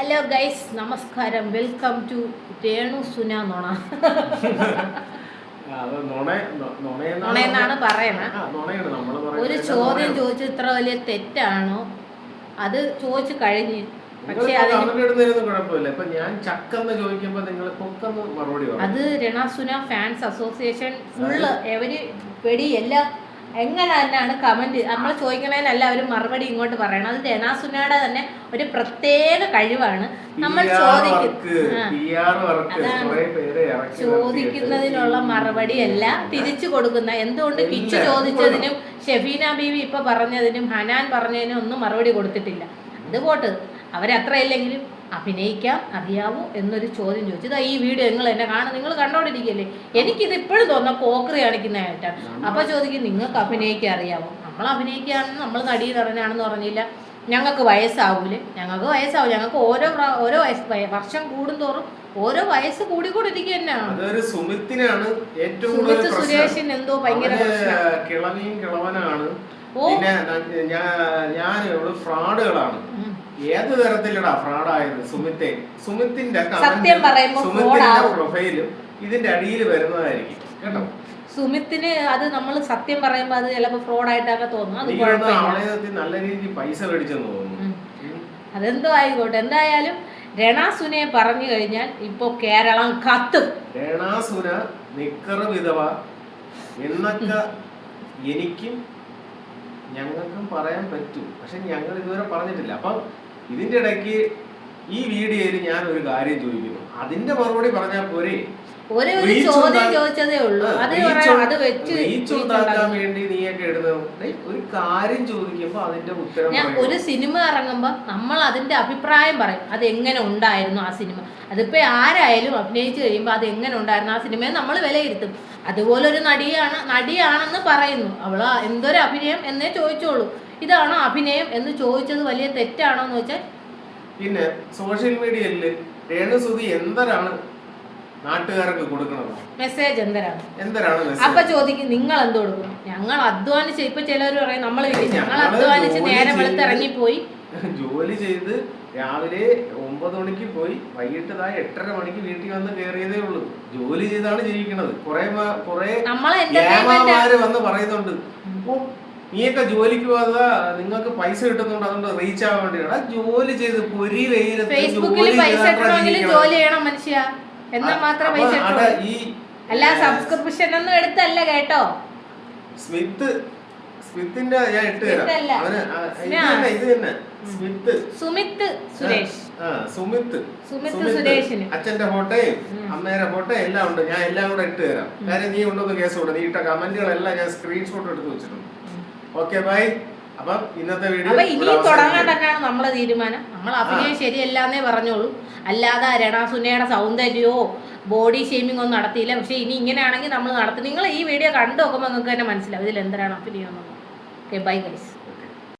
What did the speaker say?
Hello guys, നമസ്കാരം. Welcome to Renu സുന നോണ. നുണയെന്നാണ് പറയണത്. ഒരു ചോദ്യം ചോദിച്ചു ഇത്ര വലിയ തെറ്റാണോ? അത് ചോദിച്ചു കഴിഞ്ഞ് പക്ഷേ അത് രണസുന ഫാൻസ് അസോസിയേഷൻ ഫുള്ള് എവര് വെടി എല്ലാം എങ്ങനെ തന്നെയാണ് കമന്റ് നമ്മൾ ചോദിക്കണതിനല്ല അവർ മറുപടി ഇങ്ങോട്ട് പറയണം. അത് രണസുനയുടെ തന്നെ ഒരു പ്രത്യേക കഴിവാണ്. നമ്മൾ ചോദിക്കുന്നതിനുള്ള മറുപടി അല്ല തിരിച്ചു കൊടുക്കുന്ന. എന്തുകൊണ്ട് കിച്ചു ചോദിച്ചതിനും ഷെഫീന ബീവി ഇപ്പൊ പറഞ്ഞതിനും ഹനാൻ പറഞ്ഞതിനും ഒന്നും മറുപടി കൊടുത്തിട്ടില്ല. അതുപോട്ട് അവരത്രയില്ലെങ്കിലും അഭിനയിക്കാം അറിയാവോ എന്നൊരു ചോദ്യം ചോദിച്ചു. ഇതാ ഈ വീഡിയോ നിങ്ങൾ കണ്ടോണ്ടിരിക്കല്ലേ. എനിക്കിത് ഇപ്പോഴും തോന്നുന്ന പോക്കറി കാണിക്കുന്നതായിട്ടാണ്. അപ്പൊ ചോദിക്കും നിങ്ങൾക്ക് അഭിനയിക്കാൻ അറിയാവോ? നമ്മൾ അഭിനയിക്കുകയാണെന്ന് നമ്മൾ നടി നടനാണെന്ന് പറഞ്ഞില്ല. ഞങ്ങൾക്ക് വയസ്സാവൂലേ? ഞങ്ങൾക്ക് വയസ്സാവും. ഞങ്ങൾക്ക് ഓരോ വർഷം കൂടുന്തോറും ഓരോ വയസ്സ് കൂടിക്കൊണ്ടിരിക്കുക തന്നെയാണ്. സുമിത്ത് സുരേഷിന് എന്തോ ഭയങ്കര കിളവനാണ്. പിന്നെ ഞാൻ ഫ്രോഡുകളാണ്. ഏത് തരത്തിലടാ ഫ്രോഡായത്? സുമിത്തിന്റെ പ്രൊഫൈലും ഇതിന്റെ അടിയിൽ വരുന്നതായിരിക്കും കേട്ടോ. സുമിത്തിന് അത് നമ്മൾ സത്യം പറയുമ്പോ അത് ചിലപ്പോ ഫ്രോഡായിട്ടൊക്കെ തോന്നും. അത് നല്ല രീതിയിൽ പൈസ മേടിച്ചെന്ന് തോന്നുന്നു. അതെന്തോ ആയിക്കോട്ടെ. എന്തായാലും രണസുനയെ പറഞ്ഞു കഴിഞ്ഞാൽ ഇപ്പൊ കേരളം കത്തും. രണസുന നിക്കറ വിധവ എന്നൊക്കെ എനിക്കും ഞങ്ങൾക്കും പറയാൻ പറ്റും. പക്ഷെ ഞങ്ങൾ ഇതുവരെ പറഞ്ഞിട്ടില്ല. അപ്പം ഇതിന്റെ ഇടയ്ക്ക് ഈ വീഡിയോയിൽ ഞാൻ ഒരു കാര്യം ചോദിക്കുന്നു, അതിന്റെ മറുപടി പറഞ്ഞാൽ പോരെ? ഒരു ചോദ്യം ചോദിച്ചതേ ഉള്ളൂ. വേണ്ടി നീയൊക്കെ ഇടുന്നത് ഒരു കാര്യം ചോദിക്കുമ്പോ അതിന്റെ ഉത്തരം. ഒരു സിനിമ ഇറങ്ങുമ്പോ നമ്മൾ അതിന്റെ അഭിപ്രായം പറയും. അത് എങ്ങനെ ഉണ്ടായിരുന്നു ആ സിനിമ. അതിപ്പോ ആരായാലും അഭിനയിച്ചു കഴിയുമ്പോ അത് എങ്ങനെ ഉണ്ടായിരുന്നു ആ സിനിമയെ നമ്മൾ വിലയിരുത്തും. അതുപോലെ ഒരു നടിയാണെന്ന് പറയുന്നു. അവള് എന്തൊരു അഭിനയം എന്നേ ചോദിച്ചോളൂ. ഇതാണോ അഭിനയം എന്ന് ചോദിച്ചത് വലിയ തെറ്റാണോ എന്ന് വെച്ചാൽ, പിന്നെ സോഷ്യൽ മീഡിയയില് രേണുസുതി എന്തരാണ് നാട്ടുകാർക്ക് കൊടുക്കുന്നത് മെസ്സേജ് എന്തരാണ്? അപ്പൊ ചോദിക്കും നിങ്ങൾ എന്ത് കൊടുക്കും? ഞങ്ങൾ അധ്വാനിച്ച്, ഇപ്പൊ ചിലർ പറയും ഞങ്ങൾ അധ്വാനിച്ച് നേരം വെളുത്ത് ഇറങ്ങിപ്പോയി ജോലി ചെയ്ത് രാവിലെ 9 മണിക്ക് പോയി വൈകിട്ട് 8:30 മണിക്ക് വീട്ടിൽ വന്ന് കയറിയതേ ഉള്ളൂ. ജോലി ചെയ്താണ് ജീവിക്കുന്നത്. കുറെ വന്ന് പറയുന്നുണ്ട്, നീയൊക്കെ ജോലിക്ക് പോകാതെ നിങ്ങൾക്ക് പൈസ കിട്ടുന്നുണ്ട്, അതുകൊണ്ട് റീച്ച് ആവാൻ വേണ്ടിയാണ്. ജോലി ചെയ്ത് പൊരി വെയിലത്ത് ജോലി ചെയ്യണം മനുഷ്യ. എന്നാൽ മാത്രം പൈസ അല്ല സബ്സ്ക്രിപ്ഷൻ ഒന്നും എടുത്തല്ല കേട്ടോ. സ്മിത്തിന്റെ ഞാൻ ഇട്ട് തരാം. ഇത് തന്നെ സുമിത്ത് സുരേഷ്. സുമിത്ത് സുരേഷിന് അച്ഛന്റെ ഫോട്ടോയും അമ്മേരെ ഫോട്ടോയും എല്ലാം ഉണ്ട്. ഞാൻ എല്ലാം കൂടെ ഇട്ട് തരാം. കാര്യം നീ ഉണ്ടോന്ന് കേസ് കൂടെ. നീ ഇട്ട കമന്റുകളെല്ലാം ഞാൻ സ്ക്രീൻഷോട്ട് എടുത്ത് വെച്ചിട്ടുണ്ട്. Okay bye. അപ്പം ഇന്നത്തെ വീഡിയോ ഇനി തുടങ്ങാൻ തന്നെയാണ് നമ്മളെ തീരുമാനം. നമ്മൾ അഭിനയം ശരിയല്ലാന്നേ പറഞ്ഞോളൂ. അല്ലാതെ രണസുനയുടെ സൗന്ദര്യമോ ബോഡി ഷേമിംഗ് ഒന്നും നടത്തിയില്ല. പക്ഷെ ഇനി ഇങ്ങനെയാണെങ്കിൽ നമ്മൾ നടത്തും. നിങ്ങൾ ഈ വീഡിയോ കണ്ടു നോക്കുമ്പോൾ നിങ്ങൾക്ക് തന്നെ മനസ്സിലാവും ഇതിൽ എന്തിനാണ് അഭിനയം എന്നുള്ളത്. Okay bye guys.